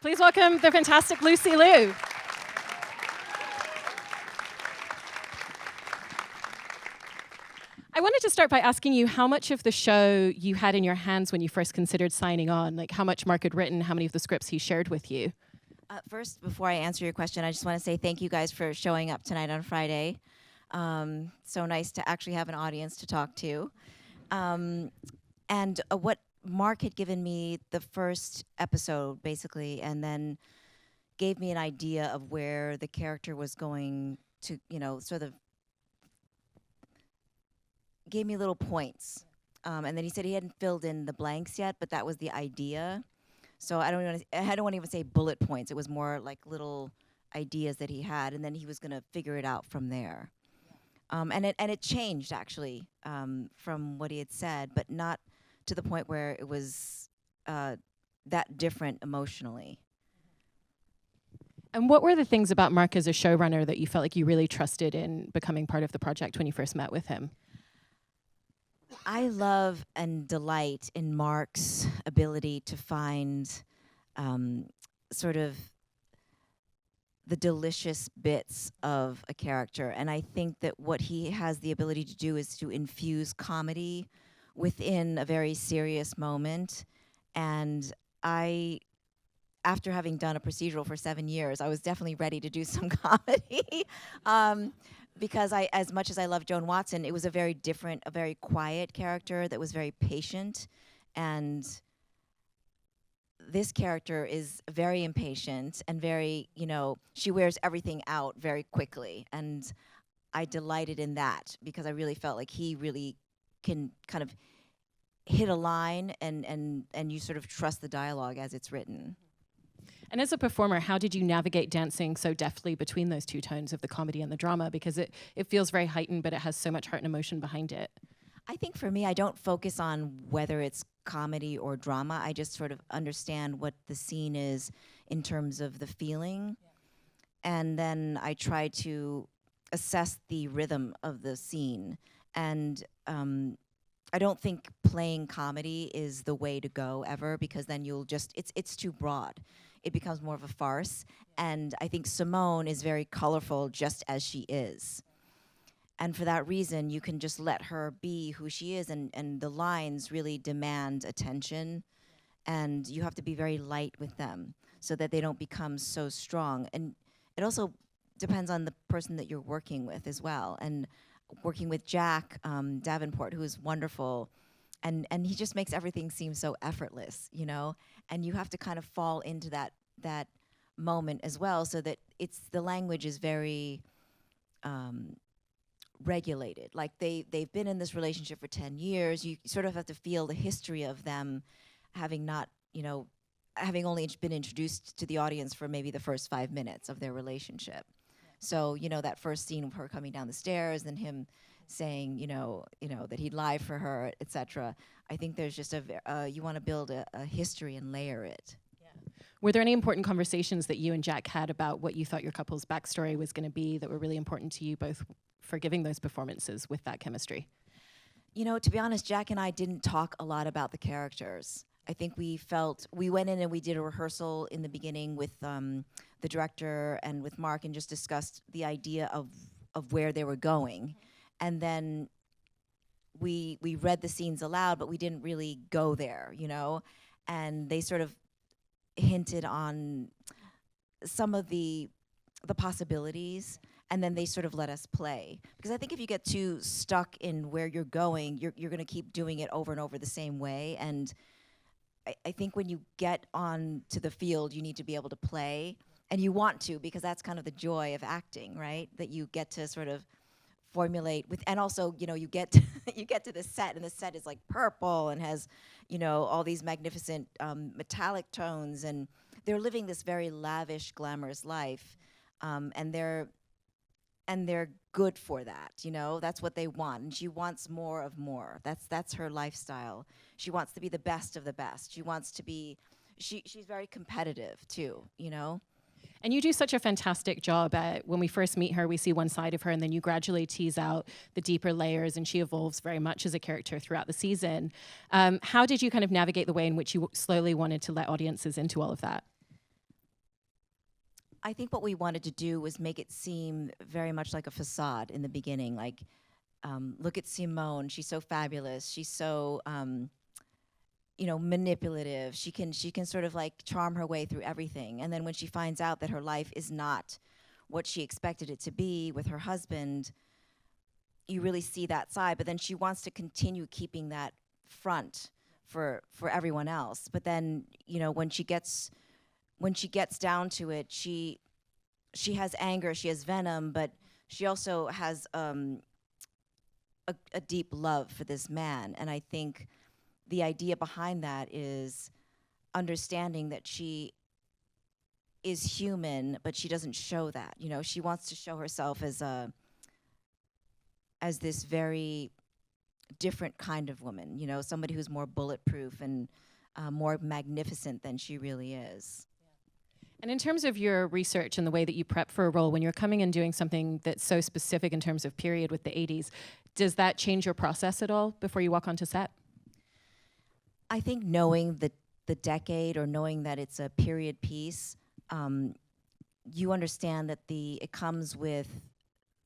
Please welcome the fantastic Lucy Liu. I wanted to start by asking you how much of the show you had in your hands when you first considered signing on, like how much Marc had written, how many of the scripts he shared with you. First, before I answer your question, I just want to say thank you guys for showing up tonight on Friday. So nice to actually have an audience to talk to. And what Marc had given me the first episode, basically, and then gave me an idea of where the character was going to, sort of gave me little points. And then he said he hadn't filled in the blanks yet, but that was the idea. So I don't want to even say bullet points. It was more like little ideas that he had, and then he was going to figure it out from there. And it changed, actually, from what he had said, but not to the point where it was that different emotionally. And what were the things about Marc as a showrunner that you felt like you really trusted in becoming part of the project when you first met with him? I love and delight in Marc's ability to find sort of the delicious bits of a character. And I think that what he has the ability to do is to infuse comedy within a very serious moment. And after having done a procedural for 7 years, I was definitely ready to do some comedy. Because as much as I love Joan Watson, it was a very different, a very quiet character that was very patient. And this character is very impatient and very, she wears everything out very quickly. And I delighted in that because I really felt like he really can kind of hit a line and you sort of trust the dialogue as it's written. And as a performer, how did you navigate dancing so deftly between those two tones of the comedy and the drama? Because it feels very heightened, but it has so much heart and emotion behind it. I think for me, I don't focus on whether it's comedy or drama. I just sort of understand what the scene is in terms of the feeling. Yeah. And then I try to assess the rhythm of the scene. And I don't think playing comedy is the way to go ever, because then you'll just, it's too broad. It becomes more of a farce. And I think Simone is very colorful just as she is. And for that reason, you can just let her be who she is, and the lines really demand attention. And you have to be very light with them so that they don't become so strong. And it also depends on the person that you're working with as well. And working with Jack Davenport, who is wonderful, and he just makes everything seem so effortless, and you have to kind of fall into that moment as well, so that the language is very regulated. Like they've been in this relationship for 10 years. You sort of have to feel the history of them having having only been introduced to the audience for maybe the first 5 minutes of their relationship. So, that first scene of her coming down the stairs and him saying, that he'd lie for her, etc. I think there's just you want to build a history and layer it. Yeah. Were there any important conversations that you and Jack had about what you thought your couple's backstory was going to be that were really important to you both for giving those performances with that chemistry? To be honest, Jack and I didn't talk a lot about the characters. I think we went in and we did a rehearsal in the beginning with the director and with Marc, and just discussed the idea of where they were going. And then we read the scenes aloud, but we didn't really go there, And they sort of hinted on some of the possibilities, and then they sort of let us play. Because I think if you get too stuck in where you're going, you're going to keep doing it over and over the same way. And I think when you get on to the field, you need to be able to play, and you want to, because that's kind of the joy of acting, right? That you get to sort of formulate with, and also, you get to the set, and the set is like purple and has, all these magnificent metallic tones, and they're living this very lavish, glamorous life, and they're good for that, That's what they want, and she wants more of more. That's her lifestyle. She wants to be the best of the best. She wants to be, she's very competitive too, And you do such a fantastic job at, when we first meet her, we see one side of her, and then you gradually tease out the deeper layers, and she evolves very much as a character throughout the season. How did you kind of navigate the way in which you slowly wanted to let audiences into all of that? I think what we wanted to do was make it seem very much like a facade in the beginning. Like, look at Simone; she's so fabulous. She's so, manipulative. She can sort of like charm her way through everything. And then when she finds out that her life is not what she expected it to be with her husband, you really see that side. But then she wants to continue keeping that front for everyone else. But then, when she gets down to it, she has anger, she has venom, but she also has a deep love for this man. And I think the idea behind that is understanding that she is human, but she doesn't show that. She wants to show herself as this very different kind of woman, somebody who's more bulletproof and more magnificent than she really is. And in terms of your research and the way that you prep for a role, when you're coming and doing something that's so specific in terms of period with the 80s, does that change your process at all before you walk onto set? I think knowing the decade, or knowing that it's a period piece, you understand that it comes with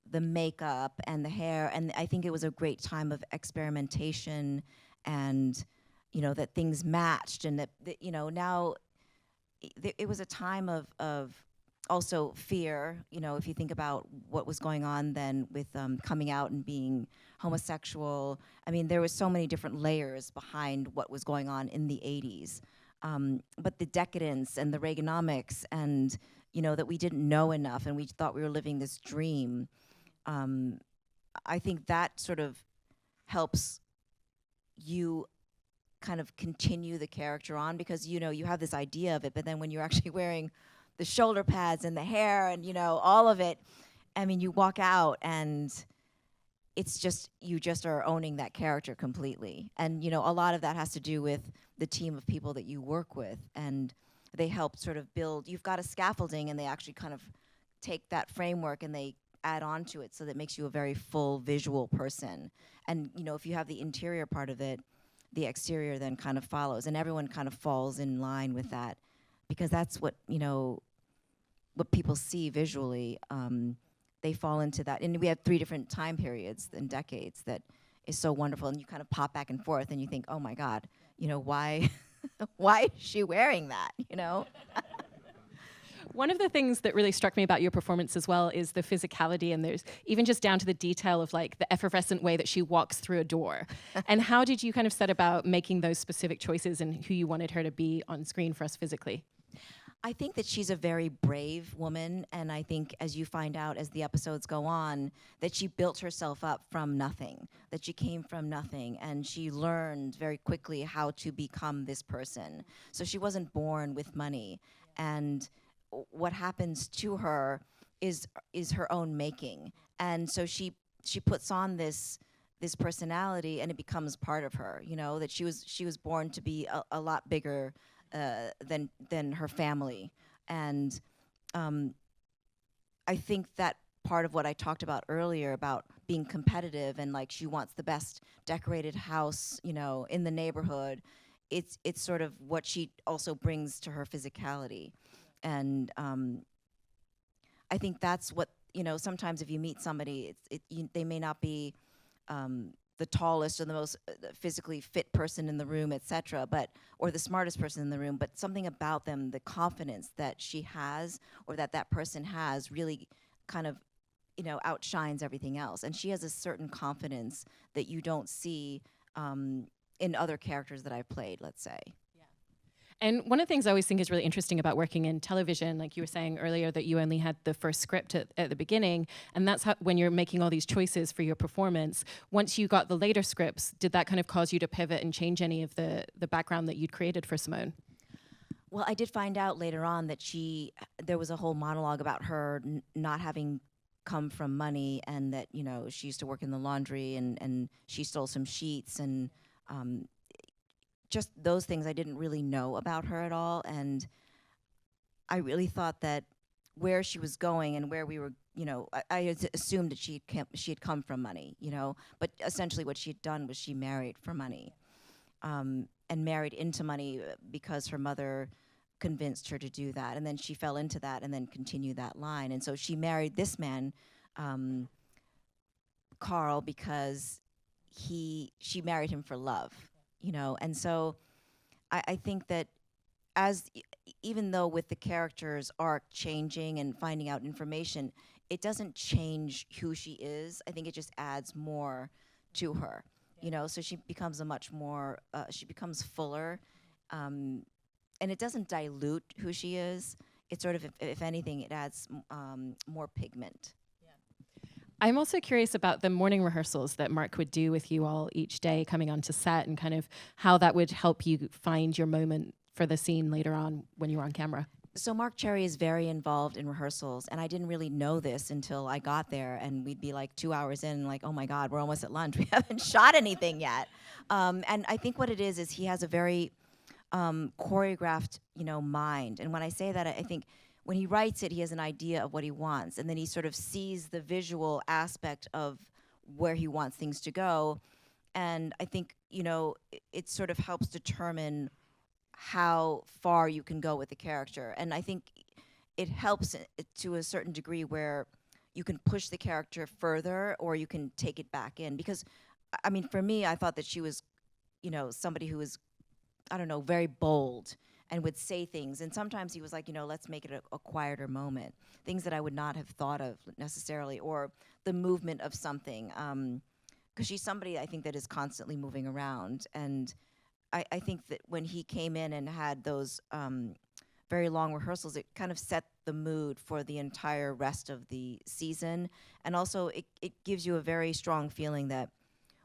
the makeup and the hair, and I think it was a great time of experimentation, and that things matched, and that now it was a time of also fear. If you think about what was going on then with coming out and being homosexual, I mean, there was so many different layers behind what was going on in the 80s. But the decadence and the Reaganomics, and that we didn't know enough, and we thought we were living this dream. I think that sort of helps you kind of continue the character on, because you have this idea of it, but then when you're actually wearing the shoulder pads and the hair and all of it, I mean, you walk out and it's just, you just are owning that character completely. And a lot of that has to do with the team of people that you work with, and they help sort of build. You've got a scaffolding, and they actually kind of take that framework and they add on to it, so that it makes you a very full visual person. And if you have the interior part of it, the exterior then kind of follows, and everyone kind of falls in line with that, because that's what what people see visually. They fall into that, and we have 3 different time periods and decades that is so wonderful, and you kind of pop back and forth, and you think, oh my God, why why is she wearing that? One of the things that really struck me about your performance as well is the physicality, and there's even just down to the detail of like the effervescent way that she walks through a door. And how did you kind of set about making those specific choices and who you wanted her to be on screen for us physically? I think that she's a very brave woman, and I think as you find out as the episodes go on, that she built herself up from nothing, that she came from nothing, and she learned very quickly how to become this person. So she wasn't born with money, and what happens to her is her own making. And so she puts on this personality, and it becomes part of her, that she was born to be a lot bigger than her family. And I think that part of what I talked about earlier about being competitive, and like she wants the best decorated house, in the neighborhood, it's sort of what she also brings to her physicality. And I think that's what, sometimes if you meet somebody, they may not be the tallest or the most physically fit person in the room, etc., or the smartest person in the room, but something about them, the confidence that she has or that person has, really kind of, outshines everything else. And she has a certain confidence that you don't see in other characters that I've played, let's say. And one of the things I always think is really interesting about working in television, like you were saying earlier, that you only had the first script at the beginning, and that's how, when you're making all these choices for your performance, once you got the later scripts, did that kind of cause you to pivot and change any of the background that you'd created for Simone? Well, I did find out later on that there was a whole monologue about her not having come from money, and that, she used to work in the laundry, and she stole some sheets, and just those things I didn't really know about her at all. And I really thought that where she was going and where we were, I had assumed that she had come from money, but essentially what she had done was she married for money, and married into money because her mother convinced her to do that. And then she fell into that and then continued that line. And so she married this man, Carl, because she married him for love, you know. And so I think that even though with the character's arc changing and finding out information, it doesn't change who she is. I think it just adds more to her, you know. So she becomes a much more, she becomes fuller, and it doesn't dilute who she is. It sort of, if anything, it adds more pigment. I'm also curious about the morning rehearsals that Marc would do with you all each day coming onto set, and kind of how that would help you find your moment for the scene later on when you were on camera. So Marc Cherry is very involved in rehearsals, and I didn't really know this until I got there, and we'd be like 2 hours in, like, oh my God, we're almost at lunch. We haven't shot anything yet. And I think what it is he has a very choreographed, you know, mind. And when I say that, I think when he writes it, he has an idea of what he wants, and then he sort of sees the visual aspect of where he wants things to go. And I think, you know, it sort of helps determine how far you can go with the character. And I think it helps to a certain degree where you can push the character further or you can take it back in. Because, I mean, for me, I thought that she was, you know, somebody who was, I don't know, very bold and would say things. And sometimes he was like, you know, let's make it a quieter moment. Things that I would not have thought of necessarily, or the movement of something. Because she's somebody, I think, that is constantly moving around. And I think that when he came in and had those very long rehearsals, it kind of set the mood for the entire rest of the season. And also, it gives you a very strong feeling that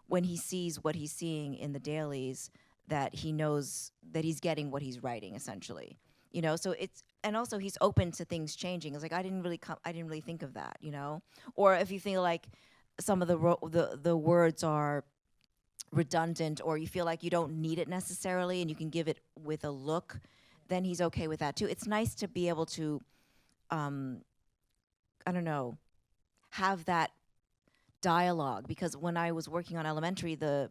when he sees what he's seeing in the dailies, that he knows that he's getting what he's writing, essentially. You know, so it's, and also he's open to things changing. It's like, I didn't really think of that, you know? Or if you feel like some of the words are redundant, or you feel like you don't need it necessarily and you can give it with a look, then he's okay with that too. It's nice to be able to, I don't know, have that dialogue, because when I was working on Elementary, the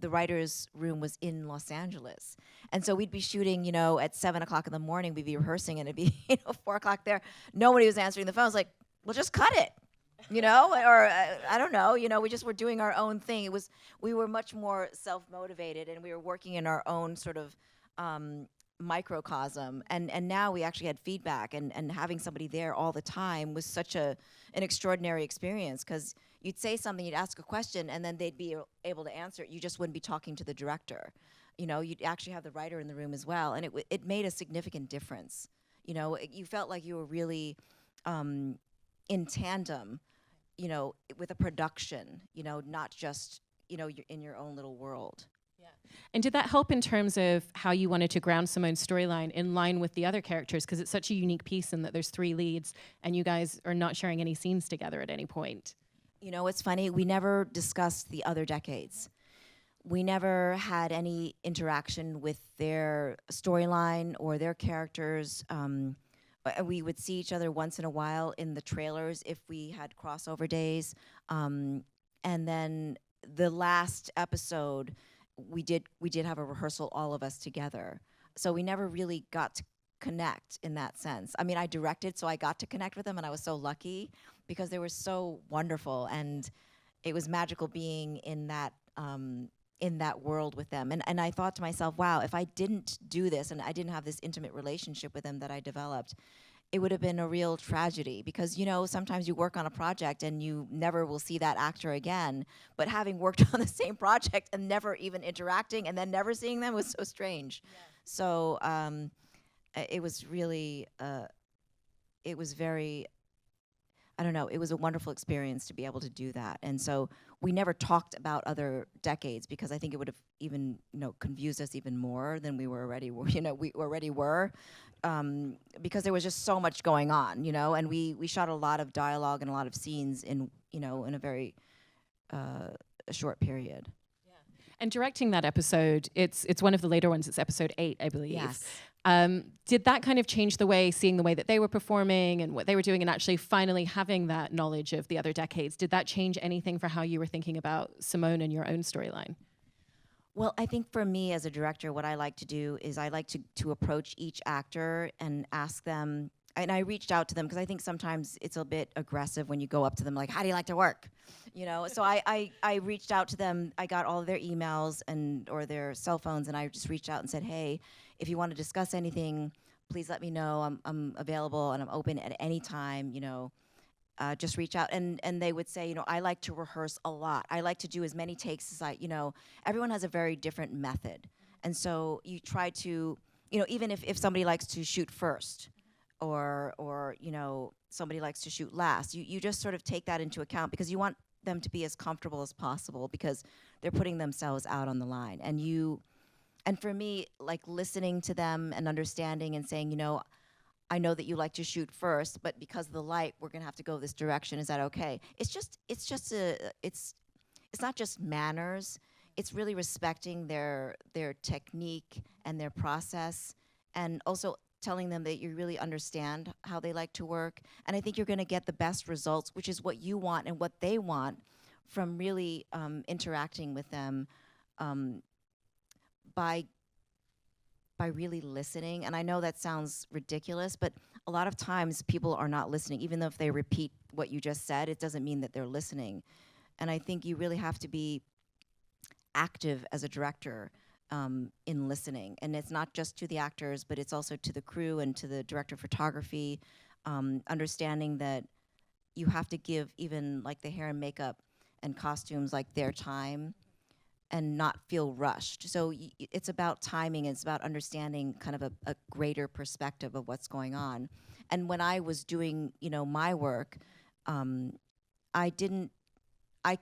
writer's room was in Los Angeles. And so we'd be shooting, you know, at 7 o'clock in the morning, we'd be rehearsing, and it'd be, you know, 4 o'clock there. Nobody was answering the phone. I was like, well, just cut it, you know? Or I don't know, you know, we just were doing our own thing. We were much more self-motivated, and we were working in our own sort of microcosm. And now we actually had feedback, and having somebody there all the time was such an extraordinary experience, because you'd say something, you'd ask a question, and then they'd be able to answer it. You just wouldn't be talking to the director. You know, you'd actually have the writer in the room as well, and it made a significant difference. You know, you felt like you were really in tandem, you know, with a production, you know, not just, you know, you're in your own little world. Yeah. And did that help in terms of how you wanted to ground Simone's storyline in line with the other characters? Because it's such a unique piece in that there's 3 leads, and you guys are not sharing any scenes together at any point. You know, it's funny, we never discussed the other decades. We never had any interaction with their storyline or their characters. We would see each other once in a while in the trailers if we had crossover days. And then the last episode, we did have a rehearsal, all of us together. So we never really got to connect in that sense. I mean, I directed, so I got to connect with them, and I was so lucky because they were so wonderful, and it was magical being in that world with them. And I thought to myself, wow, if I didn't do this and I didn't have this intimate relationship with them that I developed, it would have been a real tragedy, because, you know, sometimes you work on a project and you never will see that actor again. But having worked on the same project and never even interacting and then never seeing them was so strange. Yeah. So it was really, it was very, I don't know, it was a wonderful experience to be able to do that. And so we never talked about other decades, because I think it would have even, you know, confused us even more than we were already, you know, we already were, because there was just so much going on, you know, and we shot a lot of dialogue and a lot of scenes in, you know, in a very short period. Yeah. And directing that episode, it's one of the later ones, it's episode 8, I believe. Yes. Did that kind of change the way, seeing the way that they were performing and what they were doing, and actually finally having that knowledge of the other decades, did that change anything for how you were thinking about Simone and your own storyline? Well, I think for me as a director, what I like to do is I like to approach each actor and ask them, and I reached out to them because I think sometimes it's a bit aggressive when you go up to them like, how do you like to work? You know, so I reached out to them. I got all of their emails and or their cell phones, and I just reached out and said, hey, if you want to discuss anything, please let me know. I'm available and I'm open at any time, you know. Just reach out, and they would say, you know, I like to rehearse a lot. I like to do as many takes as you know, everyone has a very different method. And so you try to, you know, even if somebody likes to shoot first or you know, somebody likes to shoot last, you just sort of take that into account because you want them to be as comfortable as possible because they're putting themselves out on the line. And for me, like listening to them and understanding and saying, you know, I know that you like to shoot first, but because of the light, we're gonna have to go this direction. Is that okay? It's not just manners. It's really respecting their technique and their process, and also telling them that you really understand how they like to work. And I think you're gonna get the best results, which is what you want and what they want, from really interacting with them by really listening. And I know that sounds ridiculous, but a lot of times people are not listening. Even though if they repeat what you just said, it doesn't mean that they're listening. And I think you really have to be active as a director in listening. And it's not just to the actors, but it's also to the crew and to the director of photography, understanding that you have to give even like the hair and makeup and costumes like their time and not feel rushed. So it's about timing, it's about understanding kind of a greater perspective of what's going on. And when I was doing, you know, my work, I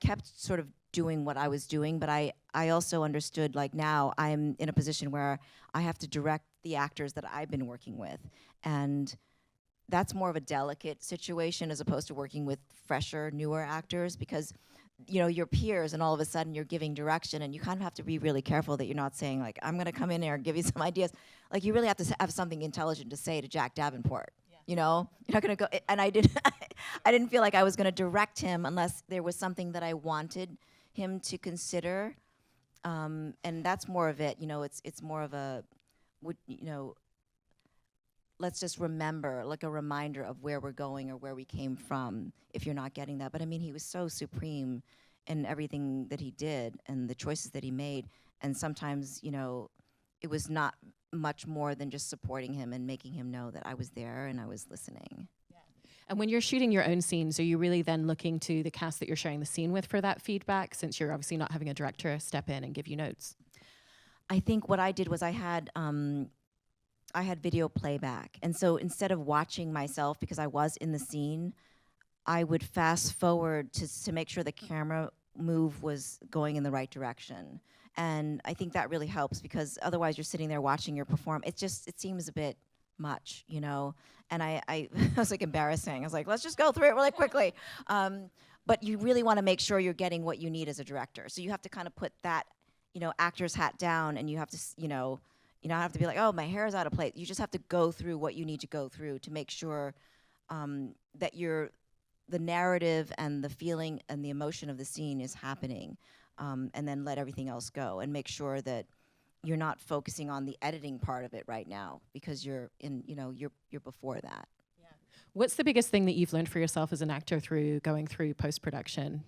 kept sort of doing what I was doing, but I also understood, like now I'm in a position where I have to direct the actors that I've been working with. And that's more of a delicate situation as opposed to working with fresher, newer actors, because you know, your peers, and all of a sudden you're giving direction, and you kind of have to be really careful that you're not saying like, I'm gonna come in here and give you some ideas. Like you really have to have something intelligent to say to Jack Davenport. Yeah. You know, you're not gonna go, and I didn't feel like I was gonna direct him unless there was something that I wanted him to consider. And that's more of it, you know, it's more of a, you know, let's just remember, like a reminder of where we're going or where we came from, if you're not getting that. But I mean, he was so supreme in everything that he did and the choices that he made. And sometimes, you know, it was not much more than just supporting him and making him know that I was there and I was listening. Yeah. And when you're shooting your own scenes, are you really then looking to the cast that you're sharing the scene with for that feedback, since you're obviously not having a director step in and give you notes? I think what I did was I had video playback. And so instead of watching myself, because I was in the scene, I would fast forward to make sure the camera move was going in the right direction. And I think that really helps, because otherwise you're sitting there watching your perform. It seems a bit much, you know? And I was like embarrassing. I was like, let's just go through it really quickly. But you really want to make sure you're getting what you need as a director. So you have to kind of put that, you know, actor's hat down, and you have to, you don't have to be like, oh, my hair is out of place. You just have to go through what you need to go through to make sure that the narrative and the feeling and the emotion of the scene is happening, and then let everything else go, and make sure that you're not focusing on the editing part of it right now, because you're before that. Yeah. What's the biggest thing that you've learned for yourself as an actor through going through post-production?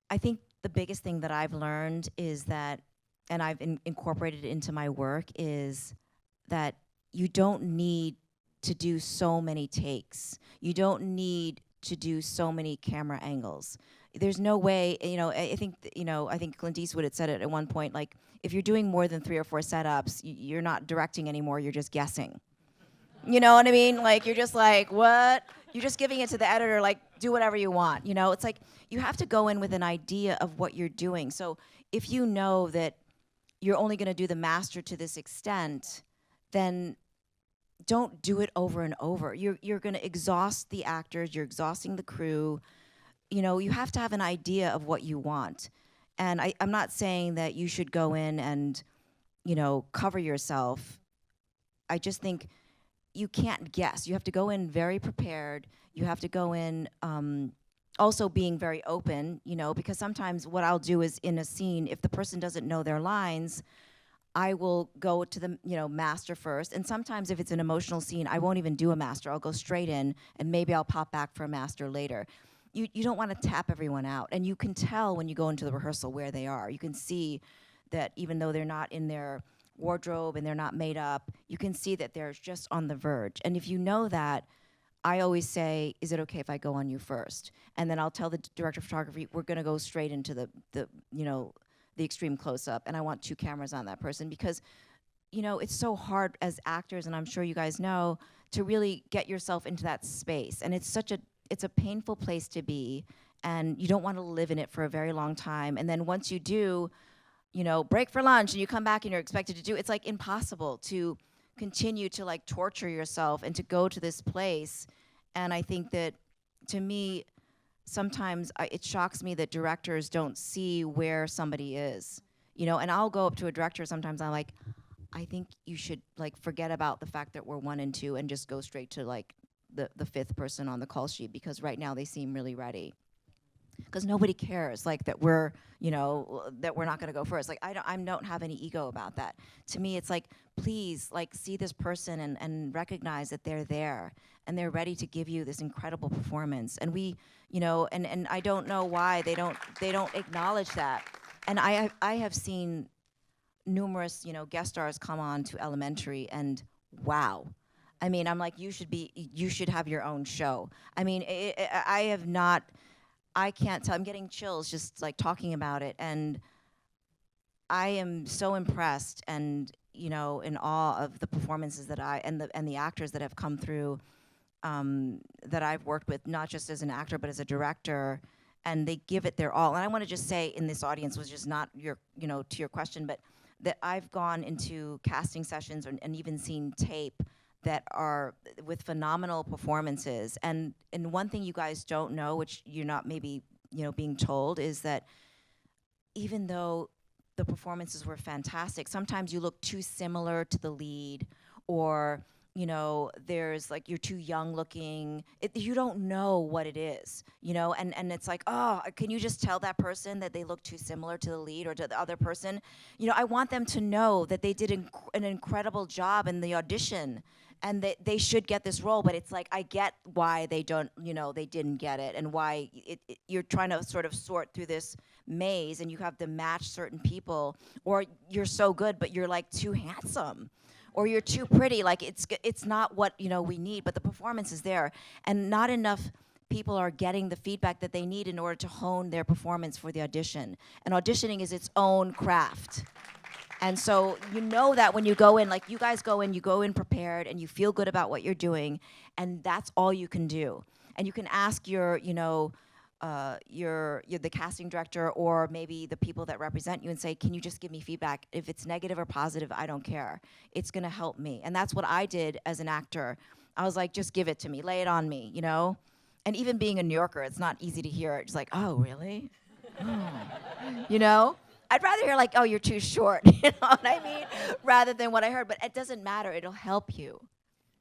I think the biggest thing that I've learned is that, and I've incorporated it into my work, is that you don't need to do so many takes. You don't need to do so many camera angles. There's no way, I think Clint Eastwood had said it at one point, like, if you're doing more than 3 or 4 setups, you're not directing anymore, you're just guessing. You know what I mean? Like, you're just like, what? You're just giving it to the editor, like, do whatever you want. You know, it's like, you have to go in with an idea of what you're doing. So if you know that you're only gonna do the master to this extent, then don't do it over and over. You're gonna exhaust the actors, you're exhausting the crew. You know, you have to have an idea of what you want. And I'm not saying that you should go in and, cover yourself. I just think you can't guess. You have to go in very prepared. You have to go in also being very open, because sometimes what I'll do is in a scene, if the person doesn't know their lines, I will go to the master first, and sometimes if it's an emotional scene, I won't even do a master. I'll go straight in, and maybe I'll pop back for a master later. You don't want to tap everyone out, and you can tell when you go into the rehearsal where they are. You can see that even though they're not in their wardrobe and they're not made up, you can see that they're just on the verge. And if you know that, I always say, is it okay if I go on you first? And then I'll tell the director of photography, we're going to go straight into the extreme close-up, and I want 2 cameras on that person, because it's so hard as actors, and I'm sure you guys know, to really get yourself into that space. And it's a painful place to be, and you don't want to live in it for a very long time. And then once you do, break for lunch and you come back and you're expected to do, it's like impossible to continue to like torture yourself and to go to this place. And I think that, to me, sometimes it shocks me that directors don't see where somebody is, and I'll go up to a director sometimes, I'm like, I think you should like forget about the fact that we're 1 and 2 and just go straight to like the 5th person on the call sheet, because right now they seem really ready. Because nobody cares like that we're that we're not going to go first. Like I don't have any ego about that. To me, it's like, please like see this person and recognize that they're there and they're ready to give you this incredible performance. And we and I don't know why they don't acknowledge that. And I have seen numerous guest stars come on to Elementary, and wow. I mean, I'm like, you should have your own show. I mean, I can't tell. I'm getting chills just like talking about it, and I am so impressed and in awe of the performances that and the actors that have come through, that I've worked with, not just as an actor but as a director, and they give it their all. And I want to just say, in this audience, was just not your to your question, but that I've gone into casting sessions and even seen tape that are with phenomenal performances. And one thing you guys don't know, which you're not maybe being told, is that even though the performances were fantastic, sometimes you look too similar to the lead, or there's like, you're too young looking. You don't know what it is, and it's like, oh, can you just tell that person that they look too similar to the lead or to the other person? I want them to know that they did an incredible job in the audition, and they should get this role. But it's like, I get why they don't, they didn't get it, and why you're trying to sort of sort through this maze, and you have to match certain people, or you're so good but you're like too handsome, or you're too pretty. Like it's not what we need, but the performance is there, and not enough people are getting the feedback that they need in order to hone their performance for the audition. And auditioning is its own craft. And so that when you go in, like you guys go in prepared, and you feel good about what you're doing, and that's all you can do. And you can ask your the casting director, or maybe the people that represent you, and say, can you just give me feedback? If it's negative or positive, I don't care. It's gonna help me. And that's what I did as an actor. I was like, just give it to me, lay it on me, And even being a New Yorker, it's not easy to hear it. It's like, oh, really? Oh. I'd rather hear like, oh, you're too short, you know what I mean? Rather than what I heard, but it doesn't matter, it'll help you.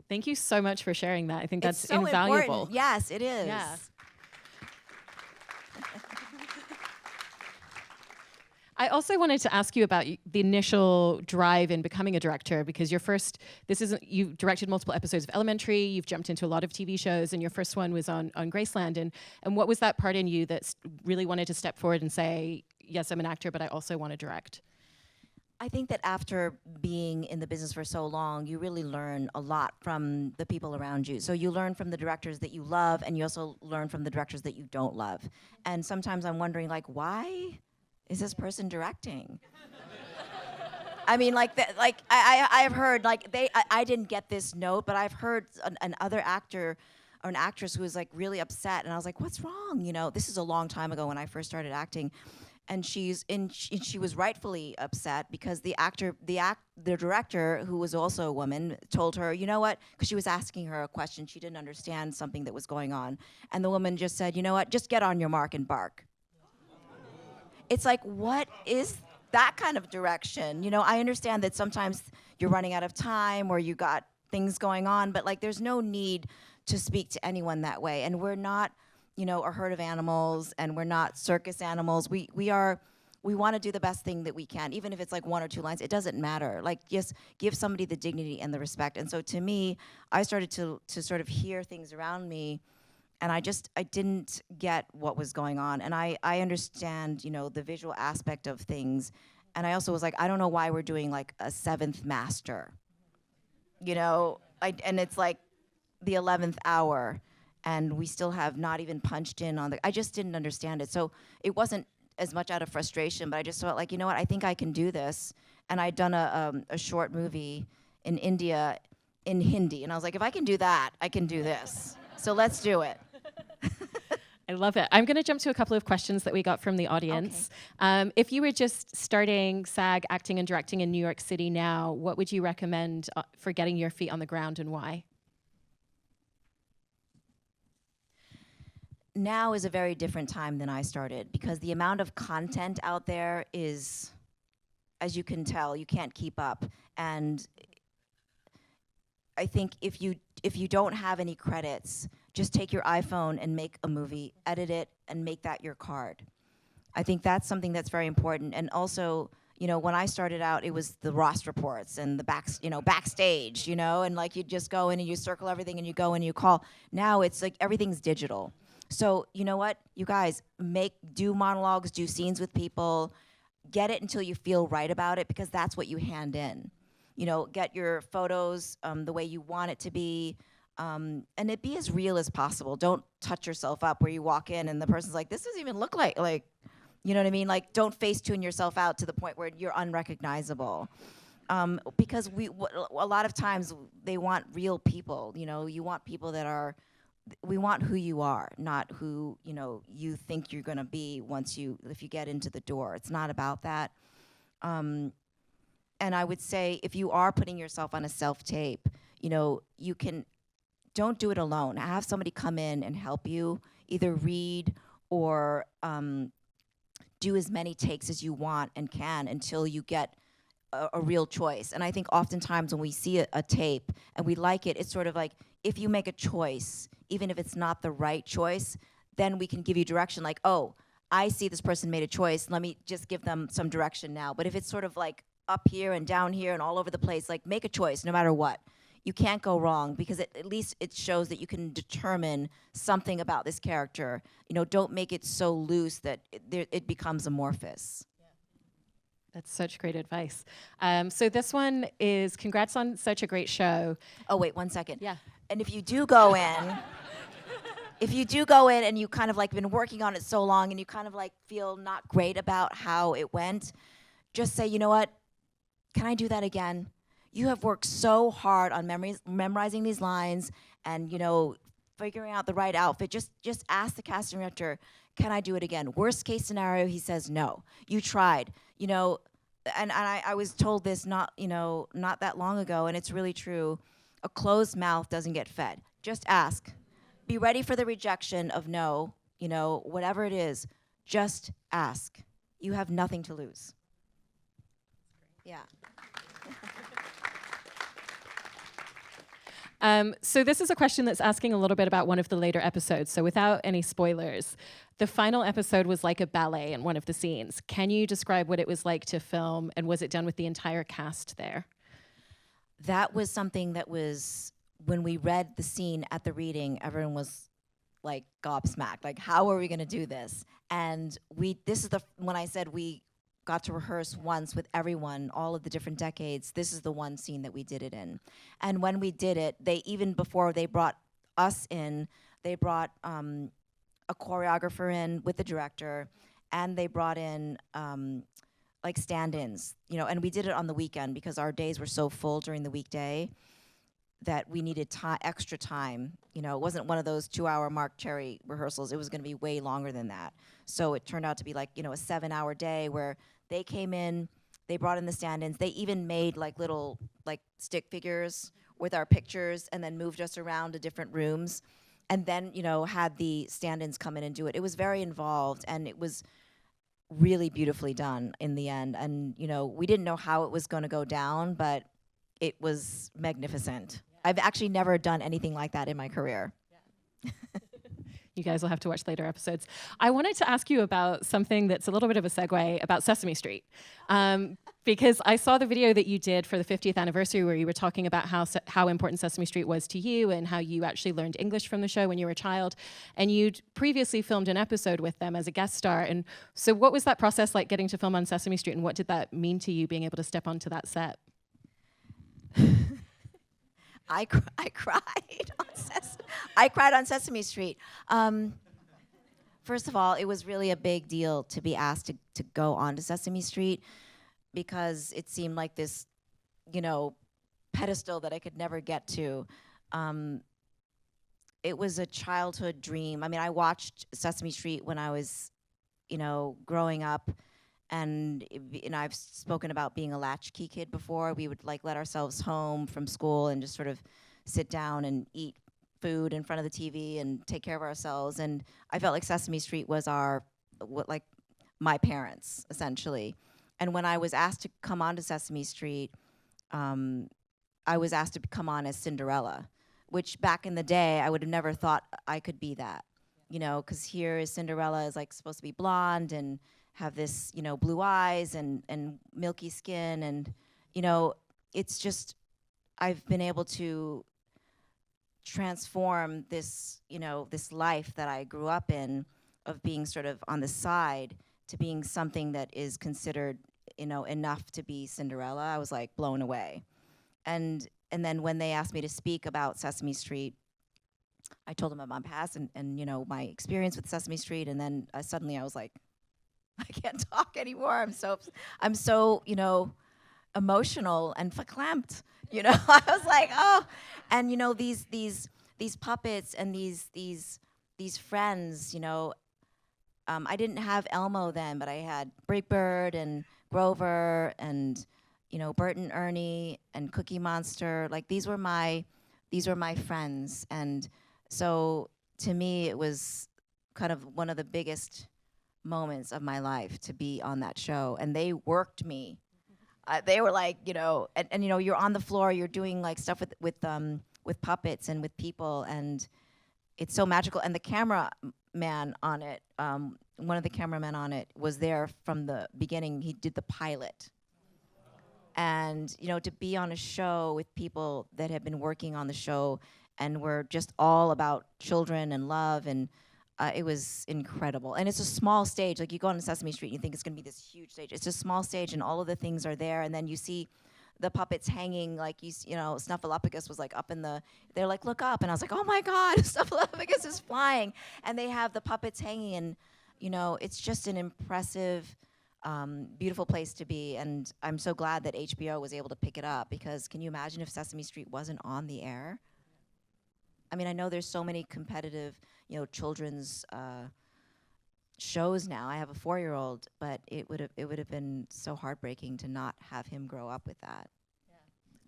Thank you so much for sharing that. I think that's it's so invaluable. Important. Yes, it is. Yeah. I also wanted to ask you about the initial drive in becoming a director, because you've directed multiple episodes of Elementary, you've jumped into a lot of TV shows, and your first one was on Graceland. And what was that part in you that really wanted to step forward and say, yes, I'm an actor, but I also want to direct? I think that after being in the business for so long, you really learn a lot from the people around you. So you learn from the directors that you love, and you also learn from the directors that you don't love. And sometimes I'm wondering, like, why is this person directing? I mean, I've heard, like, I didn't get this note, but I've heard another actor or an actress who was like really upset, and I was like, what's wrong? This is a long time ago when I first started acting. And she was rightfully upset because the director, who was also a woman, told her, you know what, because she was asking her a question, she didn't understand something that was going on, and the woman just said, you know what, just get on your mark and bark. It's like, what is that kind of direction? I understand that sometimes you're running out of time or you got things going on, but like, there's no need to speak to anyone that way, and we're not a herd of animals, and we're not circus animals. We want to do the best thing that we can, even if it's like 1 or 2 lines. It doesn't matter. Like, just give somebody the dignity and the respect. And so to me, I started to sort of hear things around me, and I didn't get what was going on. And I understand, the visual aspect of things. And I also was like, I don't know why we're doing like a 7th master. And it's like the 11th hour, and we still have not even punched in on I just didn't understand it. So it wasn't as much out of frustration, but I just felt like, you know what, I think I can do this. And I'd done a short movie in India in Hindi, and I was like, if I can do that, I can do this. So let's do it. I love it. I'm going to jump to a couple of questions that we got from the audience. Okay. If you were just starting SAG acting and directing in New York City now, what would you recommend for getting your feet on the ground, and why? Now is a very different time than I started, because the amount of content out there is, as you can tell, you can't keep up. And I think if you don't have any credits, just take your iPhone and make a movie, edit it, and make that your card. I think that's something that's very important. And also, when I started out, it was the Ross reports and the backstage, and like you just go in and you circle everything and you go in and you call. Now it's like everything's digital. So you know what, you guys, do monologues, do scenes with people, get it until you feel right about it, because that's what you hand in. Get your photos the way you want it to be, and it be as real as possible. Don't touch yourself up where you walk in and the person's like, this doesn't even look like, you know what I mean? Like, don't Facetune yourself out to the point where you're unrecognizable. Because a lot of times they want real people. You want people that we want who you are, not who you think you're going to be if you get into the door. It's not about that. And I would say, if you are putting yourself on a self-tape, don't do it alone. Have somebody come in and help you, either read or do as many takes as you want and can until you get a real choice. And I think oftentimes when we see a tape and we like it, it's sort of like, if you make a choice, even if it's not the right choice, then we can give you direction, like, oh, I see this person made a choice, let me just give them some direction now. But if it's sort of like up here and down here and all over the place, like, make a choice no matter what. You can't go wrong, because at least it shows that you can determine something about this character. Don't make it so loose that it becomes amorphous. That's such great advice. So this one is, congrats on such a great show. Oh, wait, 1 second. Yeah. And if you do go in, and you kind of like been working on it so long and you kind of like feel not great about how it went, just say, you know what, can I do that again? You have worked so hard on memorizing these lines and, figuring out the right outfit. Just ask the casting director, can I do it again? Worst case scenario, he says no. You tried, and I was told this not that long ago, and it's really true. A closed mouth doesn't get fed. Just ask. Be ready for the rejection of no, whatever it is. Just ask. You have nothing to lose. Yeah. So this is a question that's asking a little bit about one of the later episodes. So without any spoilers, the final episode was like a ballet in one of the scenes. Can you describe what it was like to film, and was it done with the entire cast there? That was something that was, when we read the scene at the reading, everyone was like gobsmacked. Like, how are we going to do this? And when I said we got to rehearse once with everyone, all of the different decades, this is the one scene that we did it in. And when we did it, even before they brought us in, they brought a choreographer in with the director, and they brought in like stand-ins, and we did it on the weekend because our days were so full during the weekday that we needed extra time. It wasn't one of those 2-hour Marc Cherry rehearsals. It was going to be way longer than that. So it turned out to be like, a 7-hour day where they came in, they brought in the stand-ins. They even made like little like stick figures with our pictures and then moved us around to different rooms, and then, had the stand-ins come in and do it. It was very involved, and it was really beautifully done in the end. And, we didn't know how it was going to go down, but it was magnificent. Yeah. I've actually never done anything like that in my career. Yeah. You guys will have to watch later episodes. I wanted to ask you about something that's a little bit of a segue about Sesame Street. Because I saw the video that you did for the 50th anniversary where you were talking about how important Sesame Street was to you and how you actually learned English from the show when you were a child. And you'd previously filmed an episode with them as a guest star. And so what was that process like getting to film on Sesame Street, and what did that mean to you being able to step onto that set? I cried on I cried on Sesame Street. First of all, it was really a big deal to be asked to go onto Sesame Street, because it seemed like this, pedestal that I could never get to. It was a childhood dream. I mean, I watched Sesame Street when I was, growing up, and I've spoken about being a latchkey kid before. We would let ourselves home from school and just sort of sit down and eat food in front of the TV and take care of ourselves. And I felt like Sesame Street was my parents, essentially. And when I was asked to come onto Sesame Street, I was asked to come on as Cinderella, which back in the day, I would have never thought I could be that, because here is Cinderella is supposed to be blonde and have this, blue eyes and milky skin. And, it's just, I've been able to transform this, this life that I grew up in of being sort of on the side to being something that is considered, enough to be Cinderella. I was blown away. And then when they asked me to speak about Sesame Street, I told them about my past and my experience with Sesame Street, and then suddenly I was like, I can't talk anymore. I'm so emotional and verklempt. I was like, oh, and these puppets and these friends. I didn't have Elmo then, but I had Big Bird and Grover and Bert and Ernie and Cookie Monster. These were my friends, and so to me it was kind of one of the biggest moments of my life to be on that show. And they worked me. They were and you're on the floor, you're doing stuff with puppets and with people, and it's so magical. And the cameraman on it, one of the cameramen on it was there from the beginning. He did the pilot. And, to be on a show with people that have been working on the show and were just all about children and love, and it was incredible. And it's a small stage. You go on Sesame Street and you think it's going to be this huge stage. It's a small stage and all of the things are there. And then you see the puppets hanging, Snuffleupagus was up in the, they're look up. And I was like, oh my God, Snuffleupagus is flying. And they have the puppets hanging, and, it's just an impressive, beautiful place to be. And I'm so glad that HBO was able to pick it up, because can you imagine if Sesame Street wasn't on the air? I mean, I know there's so many competitive, children's shows now. I have a 4-year-old, but it would have been so heartbreaking to not have him grow up with that.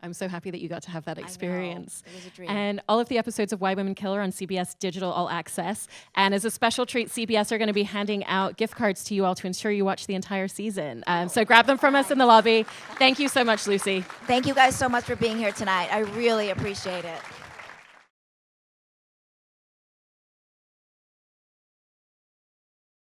I'm so happy that you got to have that experience. I know. It was a dream. And all of the episodes of Why Women Kill are on CBS Digital All Access. And as a special treat, CBS are going to be handing out gift cards to you all to ensure you watch the entire season. So grab them from us in the lobby. Thank you so much, Lucy. Thank you guys so much for being here tonight. I really appreciate it.